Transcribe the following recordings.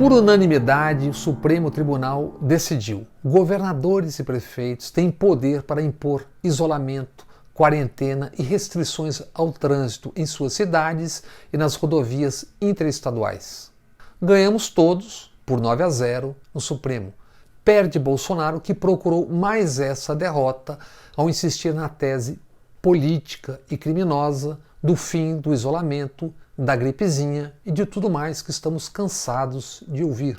Por unanimidade, o Supremo Tribunal decidiu: governadores e prefeitos têm poder para impor isolamento, quarentena e restrições ao trânsito em suas cidades e nas rodovias interestaduais. Ganhamos todos, por 9-0, no Supremo. Perde Bolsonaro, que procurou mais essa derrota ao insistir na tese política e criminosa do fim do isolamento, da gripezinha e de tudo mais que estamos cansados de ouvir.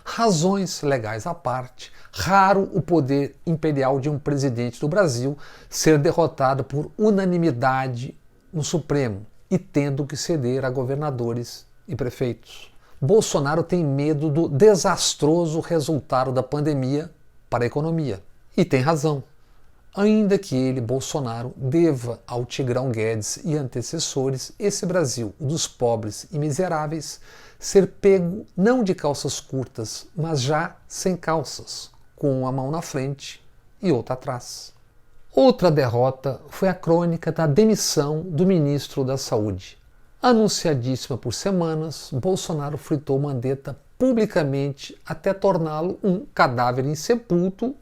Razões legais à parte, raro o poder imperial de um presidente do Brasil ser derrotado por unanimidade no Supremo e tendo que ceder a governadores e prefeitos. Bolsonaro tem medo do desastroso resultado da pandemia para a economia. E tem razão. Ainda que ele, Bolsonaro, deva ao Tigrão Guedes e antecessores esse Brasil, o dos pobres e miseráveis, ser pego não de calças curtas, mas já sem calças, com uma mão na frente e outra atrás. Outra derrota foi a crônica da demissão do ministro da Saúde. Anunciadíssima por semanas, Bolsonaro fritou Mandetta publicamente até torná-lo um cadáver insepulto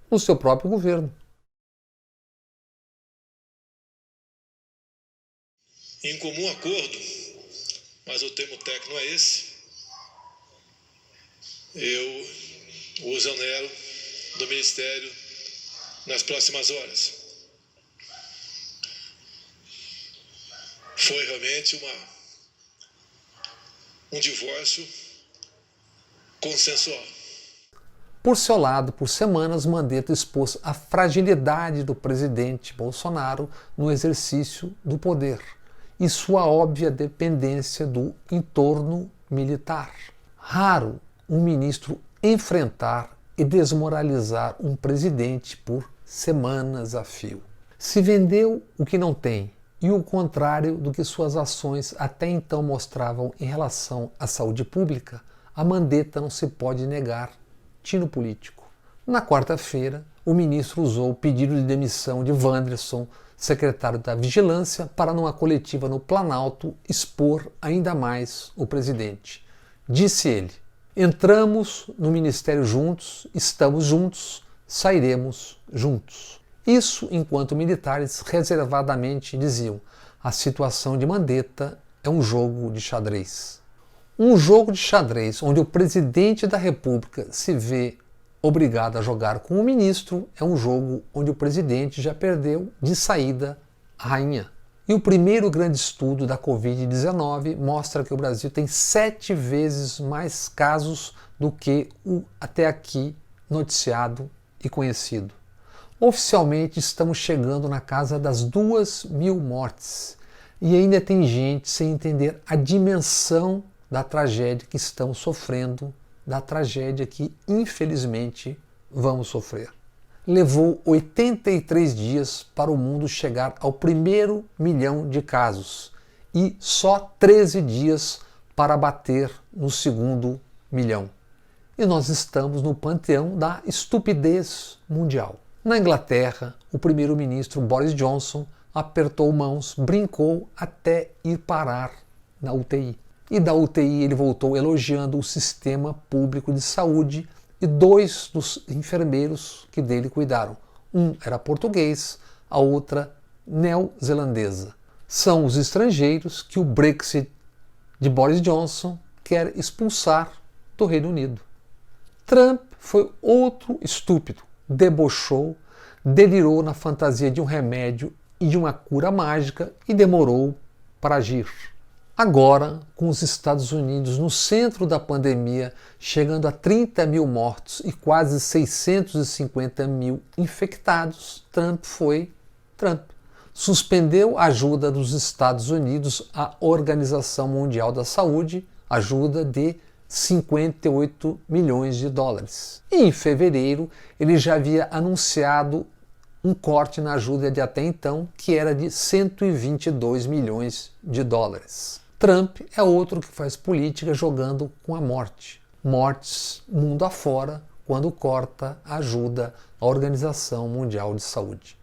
no seu próprio governo. Em comum acordo, mas o termo técnico não é esse, eu o exonero do Ministério nas próximas horas. Foi realmente um divórcio consensual. Por seu lado, por semanas, Mandetta expôs a fragilidade do presidente Bolsonaro no exercício do poder e sua óbvia dependência do entorno militar. Raro um ministro enfrentar e desmoralizar um presidente por semanas a fio. Se vendeu o que não tem e o contrário do que suas ações até então mostravam em relação à saúde pública, a Mandetta não se pode negar tino político. Na quarta-feira, o ministro usou o pedido de demissão de Wanderson, secretário da Vigilância, para numa coletiva no Planalto expor ainda mais o presidente. Disse ele: entramos no ministério juntos, estamos juntos, sairemos juntos. Isso enquanto militares reservadamente diziam: a situação de Mandetta é um jogo de xadrez. Um jogo de xadrez onde o presidente da República se vê obrigado a jogar com o ministro é um jogo onde o presidente já perdeu de saída a rainha. E o primeiro grande estudo da Covid-19 mostra que o Brasil tem 7 vezes mais casos do que o até aqui noticiado e conhecido. Oficialmente estamos chegando na casa das 2.000 mortes e ainda tem gente sem entender a dimensão da tragédia que estamos sofrendo, da tragédia que, infelizmente, vamos sofrer. Levou 83 dias para o mundo chegar ao primeiro milhão de casos e só 13 dias para bater no segundo milhão. E nós estamos no panteão da estupidez mundial. Na Inglaterra, o primeiro-ministro Boris Johnson apertou mãos, brincou até ir parar na UTI. E da UTI ele voltou elogiando o sistema público de saúde e 2 dos enfermeiros que dele cuidaram. Um era português, a outra neozelandesa. São os estrangeiros que o Brexit de Boris Johnson quer expulsar do Reino Unido. Trump foi outro estúpido, debochou, delirou na fantasia de um remédio e de uma cura mágica e demorou para agir. Agora, com os Estados Unidos no centro da pandemia, chegando a 30.000 mortos e quase 650.000 infectados, Trump foi Trump. Suspendeu a ajuda dos Estados Unidos à Organização Mundial da Saúde, ajuda de 58 milhões de dólares. E em fevereiro, ele já havia anunciado um corte na ajuda de até então, que era de 122 milhões de dólares. Trump é outro que faz política jogando com a morte. Mortes mundo afora quando corta a ajuda à Organização Mundial de Saúde.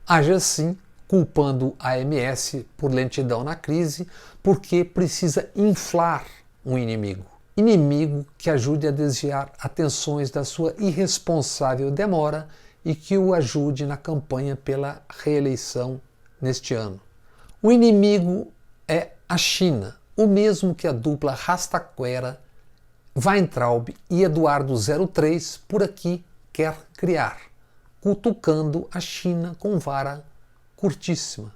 Age assim, culpando a OMS por lentidão na crise, porque precisa inflar um inimigo. inimigo que ajude a desviar atenções da sua irresponsável demora e que o ajude na campanha pela reeleição neste ano. O inimigo é a China, o mesmo que a dupla Rastaquera, Weintraub e Eduardo 03 por aqui quer criar, cutucando a China com vara curtíssima.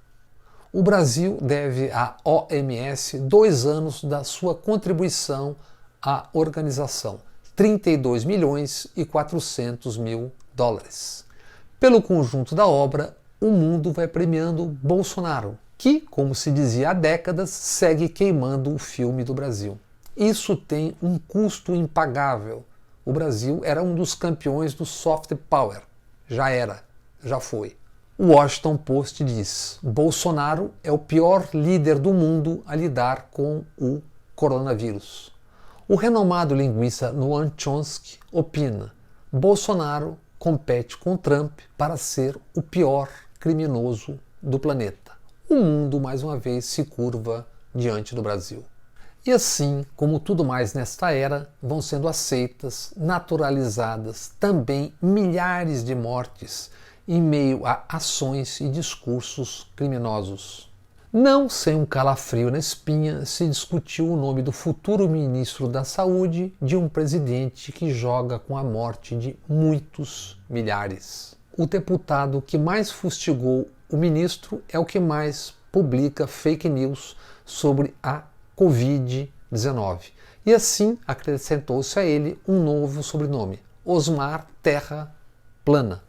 O Brasil deve à OMS 2 anos da sua contribuição à organização, 32 milhões e 400 mil dólares. Pelo conjunto da obra, o mundo vai premiando Bolsonaro, que, como se dizia há décadas, segue queimando o filme do Brasil. Isso tem um custo impagável. O Brasil era um dos campeões do soft power. Já foi. O Washington Post diz: Bolsonaro é o pior líder do mundo a lidar com o coronavírus. O renomado linguista Noam Chomsky opina: Bolsonaro compete com Trump para ser o pior criminoso do planeta. O mundo mais uma vez se curva diante do Brasil. E assim, como tudo mais nesta era, vão sendo aceitas, naturalizadas também milhares de mortes em meio a ações e discursos criminosos. Não sem um calafrio na espinha se discutiu o nome do futuro ministro da Saúde de um presidente que joga com a morte de muitos milhares. O deputado que mais fustigou o ministro é o que mais publica fake news sobre a Covid-19. E assim acrescentou-se a ele um novo sobrenome, Osmar Terra Plana.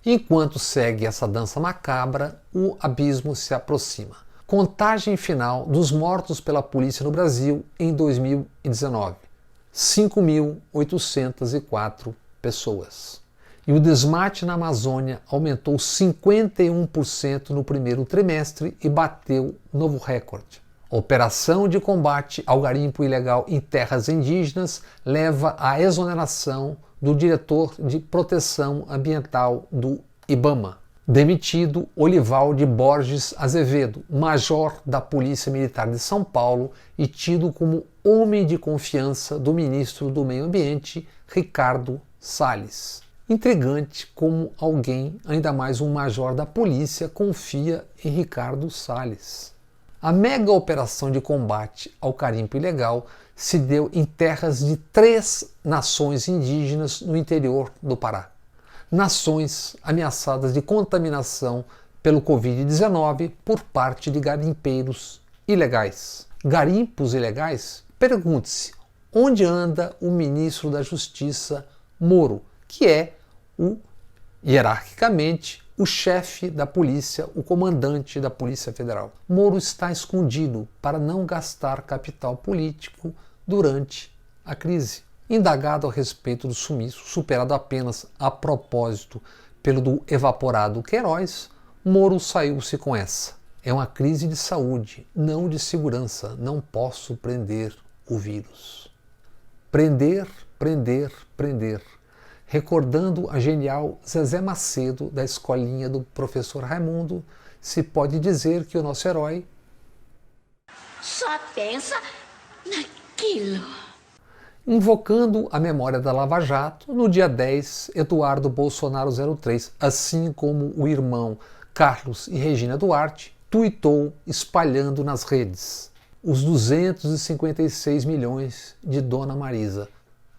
Enquanto segue essa dança macabra, o abismo se aproxima. Contagem final dos mortos pela polícia no Brasil em 2019. 5.804 pessoas. E o desmate na Amazônia aumentou 51% no primeiro trimestre e bateu novo recorde. A operação de combate ao garimpo ilegal em terras indígenas leva à exoneração do diretor de proteção ambiental do IBAMA, demitido Olivaldo Borges Azevedo, major da Polícia Militar de São Paulo e tido como homem de confiança do ministro do Meio Ambiente, Ricardo Salles. Intrigante como alguém, ainda mais um major da polícia, confia em Ricardo Salles. A mega operação de combate ao garimpo ilegal se deu em terras de 3 nações indígenas no interior do Pará. Nações ameaçadas de contaminação pelo Covid-19 por parte de garimpeiros ilegais. Garimpos ilegais? Pergunte-se, onde anda o ministro da Justiça, Moro, que é hierarquicamente, o chefe da polícia, o comandante da Polícia Federal. Moro está escondido para não gastar capital político durante a crise. Indagado a respeito do sumiço, superado apenas a propósito pelo do evaporado Queiroz, Moro saiu-se com essa. É uma crise de saúde, não de segurança. Não posso prender o vírus. Prender, prender, prender. Recordando a genial Zezé Macedo da escolinha do professor Raimundo, se pode dizer que o nosso herói só pensa naquilo. Invocando a memória da Lava Jato, no dia 10, Eduardo Bolsonaro 03, assim como o irmão Carlos e Regina Duarte, tuitou espalhando nas redes os 256 milhões de Dona Marisa.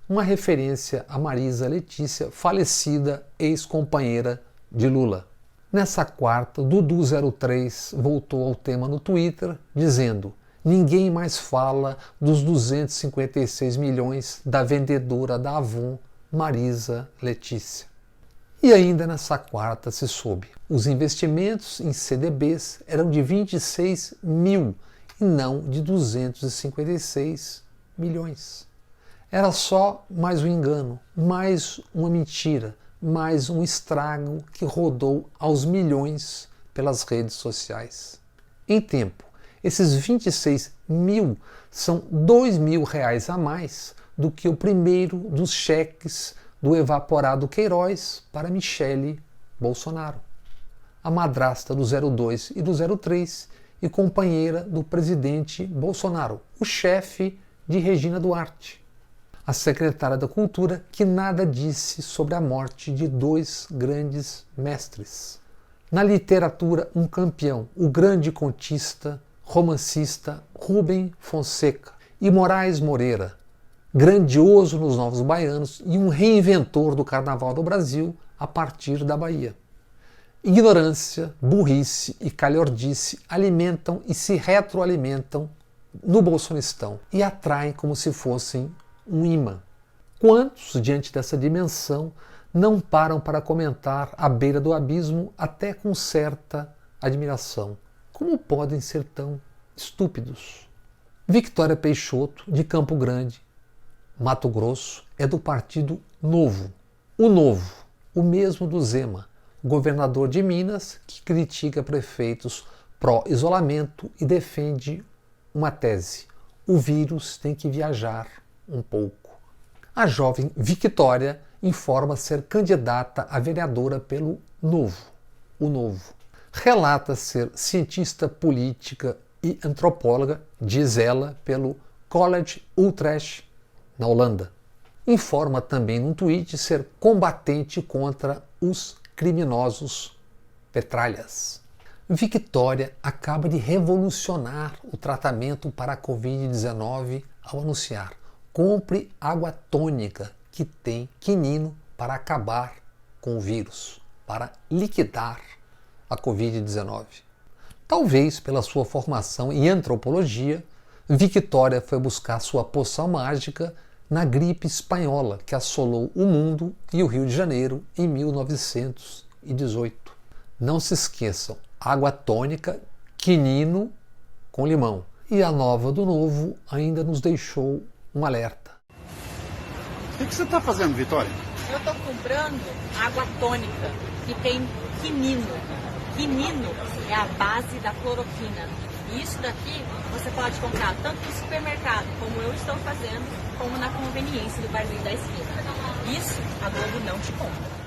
Uma referência a Marisa Letícia, falecida ex-companheira de Lula. Nessa quarta, Dudu03 voltou ao tema no Twitter, dizendo: ninguém mais fala dos 256 milhões da vendedora da Avon, Marisa Letícia. E ainda nessa quarta se soube, os investimentos em CDBs eram de 26 mil e não de 256 milhões. Era só mais um engano, mais uma mentira, mais um estrago que rodou aos milhões pelas redes sociais. Em tempo, esses 26 mil são 2 mil reais a mais do que o primeiro dos cheques do evaporado Queiroz para Michele Bolsonaro, a madrasta do 02 e do 03 e companheira do presidente Bolsonaro, o chefe de Regina Duarte. a secretária da Cultura, que nada disse sobre a morte de dois grandes mestres. Na literatura, um campeão, o grande contista, romancista Rubem Fonseca, e Moraes Moreira, grandioso nos Novos Baianos e um reinventor do Carnaval do Brasil a partir da Bahia. Ignorância, burrice e calhordice alimentam e se retroalimentam no Bolsonistão e atraem como se fossem um imã. Quantos, diante dessa dimensão, não param para comentar à beira do abismo até com certa admiração? Como podem ser tão estúpidos? Victória Peixoto, de Campo Grande, Mato Grosso, é do Partido Novo. O Novo, o mesmo do Zema, governador de Minas, que critica prefeitos pró-isolamento e defende uma tese: o vírus tem que viajar um pouco. A jovem Victória informa ser candidata a vereadora pelo Novo, o Novo. Relata ser cientista política e antropóloga, diz ela, pelo College Utrecht, na Holanda. Informa também num tweet ser combatente contra os criminosos petralhas. Victória acaba de revolucionar o tratamento para a Covid-19 ao anunciar: compre água tônica que tem quinino para acabar com o vírus, para liquidar a Covid-19. Talvez pela sua formação em antropologia, Victória foi buscar sua poção mágica na gripe espanhola que assolou o mundo e o Rio de Janeiro em 1918. Não se esqueçam, água tônica, quinino com limão. E a Nova do Novo ainda nos deixou um alerta. O que você está fazendo, Vitória? Eu estou comprando água tônica que tem quinino. Quinino é a base da cloroquina. E isso daqui você pode comprar tanto no supermercado, como eu estou fazendo, como na conveniência do barzinho da esquina. Isso a Globo não te compra.